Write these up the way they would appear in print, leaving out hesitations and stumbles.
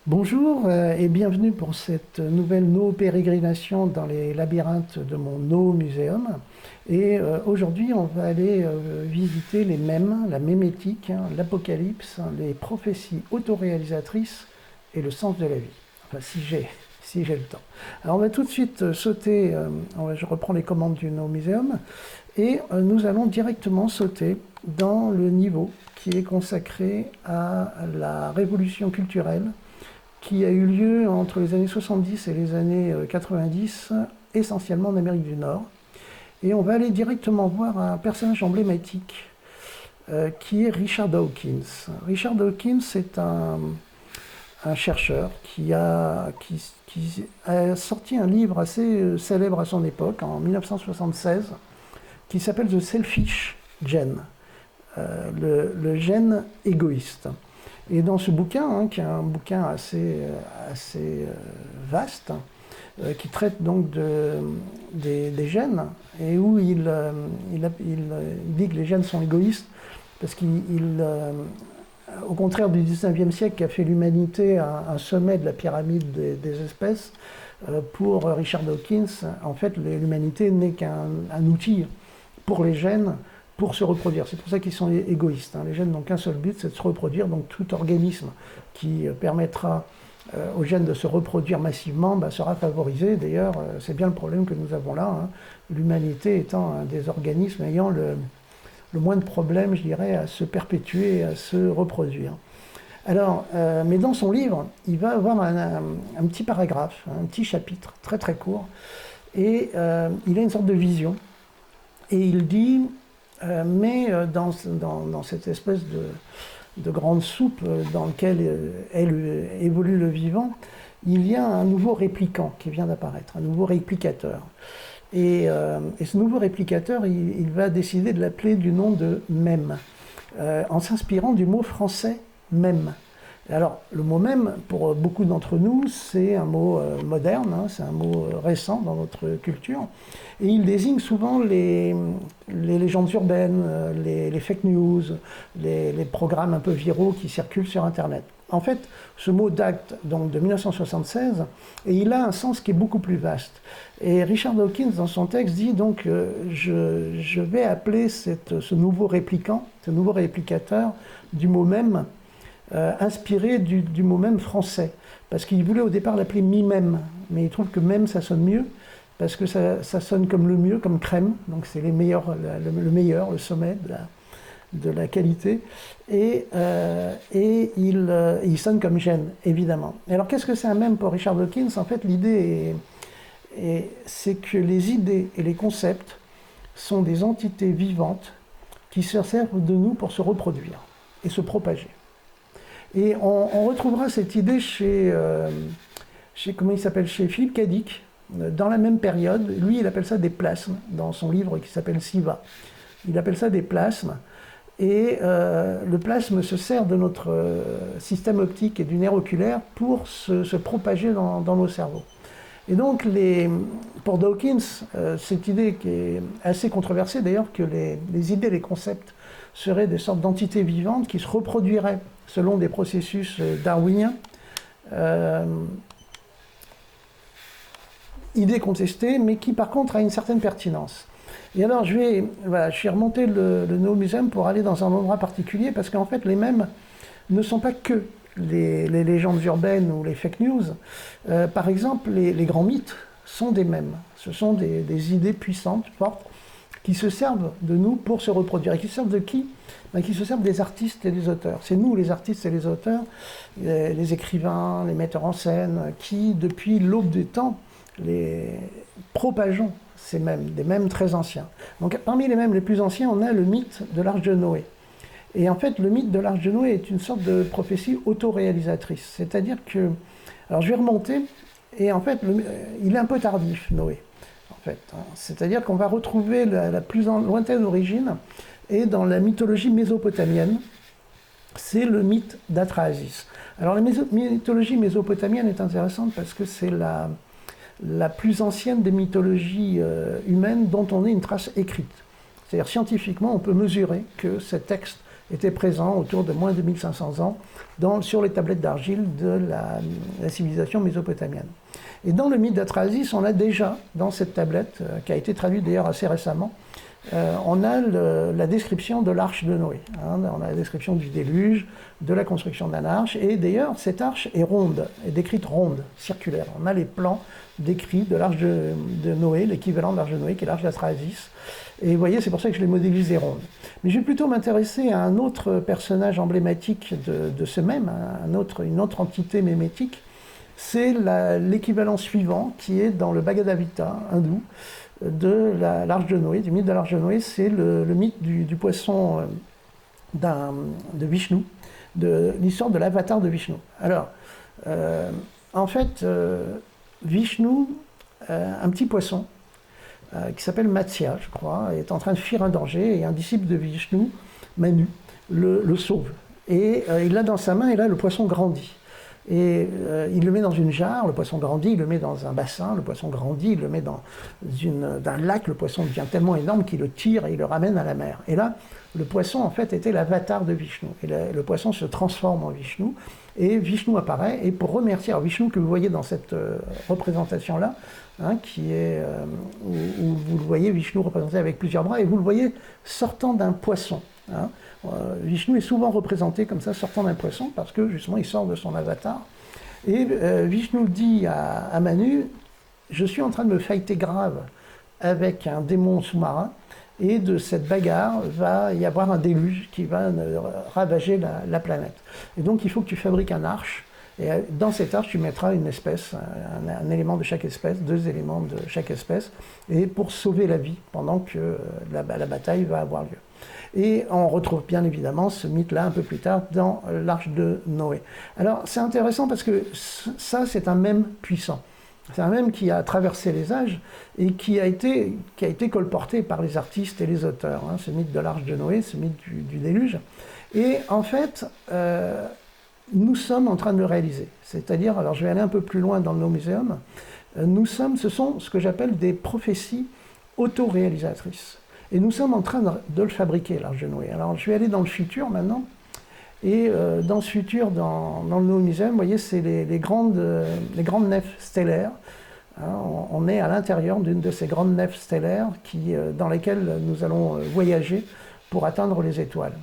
Bonjour et bienvenue pour cette nouvelle no-pérégrination dans les labyrinthes de mon no-muséum. Et aujourd'hui, on va aller visiter les mèmes, la mémétique, l'apocalypse, les prophéties autoréalisatrices et le sens de la vie. Enfin, si j'ai le temps. Alors, on va tout de suite sauter, je reprends les commandes du no-muséum, et nous allons directement sauter dans le niveau qui est consacré à la révolution culturelle qui a eu lieu entre les années 70 et les années 90, essentiellement en Amérique du Nord. Et on va aller directement voir un personnage emblématique qui est Richard Dawkins. Richard Dawkins est un chercheur qui a sorti un livre assez célèbre à son époque, en 1976, qui s'appelle The Selfish Gene, le gène égoïste. Et dans ce bouquin, qui est un bouquin assez vaste, qui traite donc des gènes, et où il dit que les gènes sont égoïstes, parce au contraire du 19e siècle qui a fait l'humanité un sommet de la pyramide des espèces, pour Richard Dawkins, en fait, l'humanité n'est qu'un outil pour les gènes, pour se reproduire. C'est pour ça qu'ils sont égoïstes. Les gènes n'ont qu'un seul but, c'est de se reproduire. Donc tout organisme qui permettra aux gènes de se reproduire massivement sera favorisé. D'ailleurs, c'est bien le problème que nous avons là, l'humanité étant un des organismes ayant le moins de problèmes, je dirais, à se perpétuer, à se reproduire. Alors, mais dans son livre, il va avoir un petit paragraphe, un petit chapitre très très court, et il a une sorte de vision. Et il dit... mais dans cette espèce de grande soupe dans laquelle évolue le vivant, il y a un nouveau répliquant qui vient d'apparaître, un nouveau réplicateur. Et ce nouveau réplicateur, il va décider de l'appeler du nom de mème, en s'inspirant du mot français mème. Alors, le mot même, pour beaucoup d'entre nous, c'est un mot moderne, c'est un mot récent dans notre culture, et il désigne souvent les légendes urbaines, les fake news, les programmes un peu viraux qui circulent sur Internet. En fait, ce mot date donc de 1976, et il a un sens qui est beaucoup plus vaste. Et Richard Dawkins, dans son texte, dit donc je vais appeler ce nouveau répliquant, ce nouveau réplicateur du mot même, inspiré du mot même français, parce qu'il voulait au départ l'appeler mi-même, mais il trouve que même ça sonne mieux, parce que ça sonne comme le mieux, comme crème, donc c'est le meilleur, le sommet de la qualité, et il sonne comme gène, évidemment. Et alors qu'est-ce que c'est un mème pour Richard Dawkins? En fait, l'idée c'est que les idées et les concepts sont des entités vivantes qui se servent de nous pour se reproduire et se propager. Et on retrouvera cette idée chez Philippe Cadic, dans la même période. Lui, il appelle ça des plasmes, dans son livre qui s'appelle Siva. Il appelle ça des plasmes. Et le plasme se sert de notre système optique et du nerf oculaire pour se propager dans nos cerveaux. Et donc, pour Dawkins, cette idée qui est assez controversée d'ailleurs, que les idées, les concepts seraient des sortes d'entités vivantes qui se reproduiraient selon des processus darwiniens. Idée contestée, mais qui par contre a une certaine pertinence. Et alors je suis remonté le no-muséum pour aller dans un endroit particulier, parce qu'en fait les mèmes ne sont pas que les légendes urbaines ou les fake news. Par exemple, les grands mythes sont des mèmes. Ce sont des idées puissantes, fortes, qui se servent de nous pour se reproduire. Et qui se servent de qui? Qui se servent des artistes et des auteurs. C'est nous, les artistes et les auteurs, les écrivains, les metteurs en scène, qui, depuis l'aube des temps, les propageons ces mèmes, des mèmes très anciens. Donc parmi les mèmes les plus anciens, on a le mythe de l'Arche de Noé. Et en fait, le mythe de l'Arche de Noé est une sorte de prophétie autoréalisatrice. C'est-à-dire que... Alors je vais remonter, et en fait, il est un peu tardif, Noé. En fait, c'est-à-dire qu'on va retrouver la plus lointaine origine, et dans la mythologie mésopotamienne, c'est le mythe d'Atrahasis. Alors la mythologie mésopotamienne est intéressante parce que c'est la plus ancienne des mythologies humaines dont on ait une trace écrite. C'est-à-dire scientifiquement, on peut mesurer que ces textes était présent autour de moins de 1500 ans sur les tablettes d'argile de la civilisation mésopotamienne. Et dans le mythe d'Atrahasis, on a déjà, dans cette tablette, qui a été traduite d'ailleurs assez récemment, on a la description de l'arche de Noé. Hein, on a la description du déluge, de la construction d'un arche, et d'ailleurs cette arche est ronde, est décrite ronde, circulaire. On a les plans décrits de l'arche de Noé, l'équivalent de l'arche de Noé, qui est l'arche d'Atrahasis. Et vous voyez, c'est pour ça que je l'ai modélisé ronde. Mais je vais plutôt m'intéresser à un autre personnage emblématique de ce même, une autre entité mémétique. C'est l'équivalent suivant qui est dans le Bhagavad Gita hindou de l'arche de Noé, du mythe de l'arche de Noé. C'est le mythe du poisson de Vishnu, de l'histoire de l'avatar de Vishnu. Alors, en fait, Vishnu, un petit poisson, qui s'appelle Matsya, je crois, est en train de fuir un danger, et un disciple de Vishnu, Manu, le sauve. Et il l'a dans sa main, et là, le poisson grandit. Et il le met dans une jarre, le poisson grandit, il le met dans un bassin, le poisson grandit, il le met dans un lac, le poisson devient tellement énorme qu'il le tire et il le ramène à la mer. Et là, le poisson, en fait, était l'avatar de Vishnu. Et le poisson se transforme en Vishnu, et Vishnu apparaît, et pour remercier, alors Vishnu que vous voyez dans cette représentation-là, hein, qui est, où vous le voyez, Vishnu représenté avec plusieurs bras, et vous le voyez sortant d'un poisson. Hein. Vishnu est souvent représenté comme ça, sortant d'un poisson, parce que justement il sort de son avatar. Et Vishnu dit à Manu, je suis en train de me fighter grave avec un démon sous-marin, et de cette bagarre va y avoir un déluge qui va ravager la planète. Et donc il faut que tu fabriques un arche, et dans cette arche tu mettras une espèce, un élément de chaque espèce, 2 éléments de chaque espèce, et pour sauver la vie pendant que la bataille va avoir lieu. Et on retrouve bien évidemment ce mythe-là un peu plus tard dans l'arche de Noé. Alors c'est intéressant parce que ça c'est un mème puissant. C'est un mème qui a traversé les âges et qui a été colporté par les artistes et les auteurs. Hein, ce mythe de l'arche de Noé, ce mythe du déluge. Et en fait, nous sommes en train de le réaliser. C'est-à-dire, alors je vais aller un peu plus loin dans le No Museum, ce sont ce que j'appelle des prophéties autoréalisatrices. Et nous sommes en train de le fabriquer, l'arche de Noé. Alors je vais aller dans le futur maintenant. Et dans ce futur, dans le No Museum, vous voyez, c'est les grandes nefs stellaires. Hein, on est à l'intérieur d'une de ces grandes nefs stellaires dans lesquelles nous allons voyager pour atteindre les étoiles.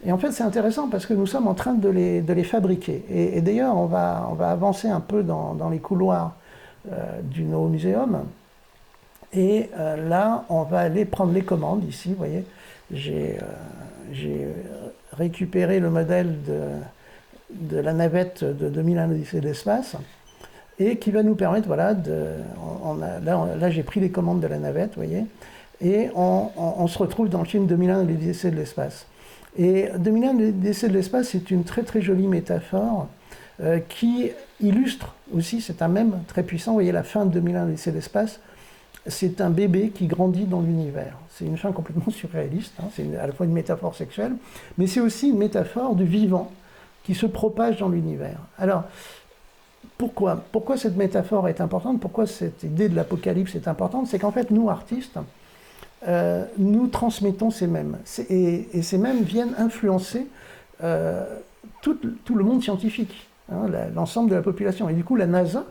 Et en fait, c'est intéressant parce que nous sommes en train de les fabriquer. Et d'ailleurs, on va avancer un peu dans les couloirs du No Museum. Et là, on va aller prendre les commandes ici. Vous voyez, j'ai récupéré le modèle de la navette de 2001 l'Odyssée de l'espace et qui va nous permettre, voilà, là j'ai pris les commandes de la navette, vous voyez, et on se retrouve dans le film 2001 l'Odyssée de l'espace. Et 2001 l'Odyssée de l'espace, c'est une très très jolie métaphore qui illustre aussi, c'est un mème très puissant, vous voyez la fin de 2001 l'Odyssée de l'espace, c'est un bébé qui grandit dans l'univers. C'est une fin complètement surréaliste, hein. C'est à la fois une métaphore sexuelle, mais c'est aussi une métaphore du vivant qui se propage dans l'univers. Alors, pourquoi cette métaphore est importante? Pourquoi cette idée de l'apocalypse est importante? C'est qu'en fait, nous, artistes, nous transmettons ces mèmes. Et ces mèmes viennent influencer tout le monde scientifique, hein, l'ensemble de la population. Et du coup, la NASA,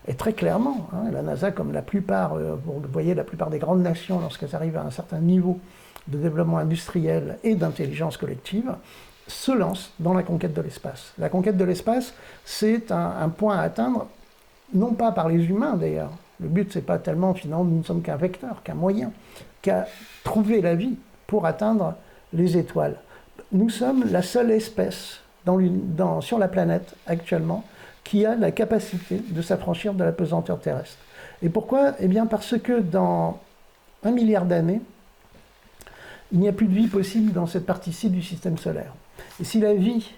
et très clairement, hein, la NASA, comme la plupart, vous voyez, la plupart des grandes nations, lorsqu'elles arrivent à un certain niveau de développement industriel et d'intelligence collective, se lance dans la conquête de l'espace. La conquête de l'espace, c'est un point à atteindre, non pas par les humains d'ailleurs. Le but, c'est pas tellement, finalement, nous ne sommes qu'un vecteur, qu'un moyen, qu'à trouver la vie pour atteindre les étoiles. Nous sommes la seule espèce sur la planète actuellement qui a la capacité de s'affranchir de la pesanteur terrestre. Et pourquoi? Eh bien parce que dans 1 milliard d'années, il n'y a plus de vie possible dans cette partie-ci du système solaire. Et si la vie,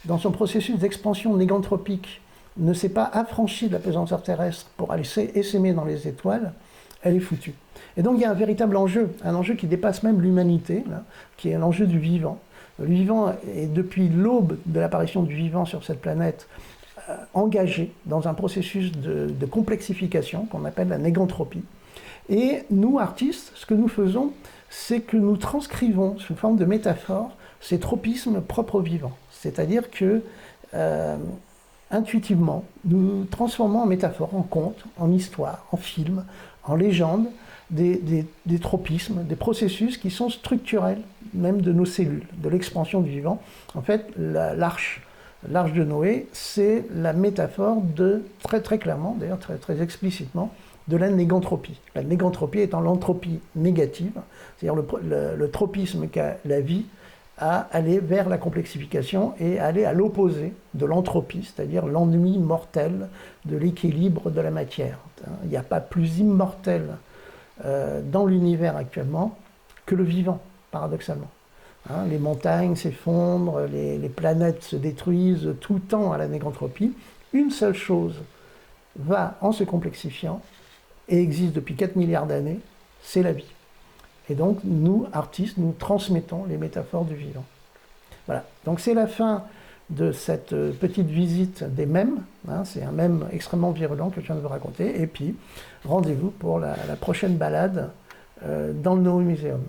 dans son processus d'expansion négantropique, ne s'est pas affranchie de la pesanteur terrestre pour aller essaimer dans les étoiles, elle est foutue. Et donc il y a un véritable enjeu, un enjeu qui dépasse même l'humanité, qui est l'enjeu du vivant. Le vivant est, depuis l'aube de l'apparition du vivant sur cette planète, engagé dans un processus de complexification qu'on appelle la négantropie. Et nous, artistes, ce que nous faisons, c'est que nous transcrivons sous forme de métaphore ces tropismes propres au vivant. C'est-à-dire que, intuitivement, nous transformons en métaphore, en conte, en histoire, en film, en légende, des tropismes, des processus qui sont structurels, même de nos cellules, de l'expansion du vivant. En fait, l'arche de Noé, c'est la métaphore de, très très clairement, d'ailleurs très, très explicitement, de la négantropie. La négantropie étant l'entropie négative, c'est-à-dire le tropisme qu'a la vie à aller vers la complexification et aller à l'opposé de l'entropie, c'est-à-dire l'ennui mortel de l'équilibre de la matière. Il n'y a pas plus immortel dans l'univers actuellement que le vivant, paradoxalement. Les montagnes s'effondrent, les planètes se détruisent, tout tend à la négantropie. Une seule chose va en se complexifiant et existe depuis 4 milliards d'années, c'est la vie. Et donc, nous, artistes, nous transmettons les métaphores du vivant. Voilà. Donc, c'est la fin de cette petite visite des mèmes. C'est un mème extrêmement virulent que je viens de vous raconter. Et puis, rendez-vous pour la prochaine balade dans le Noé Muséum.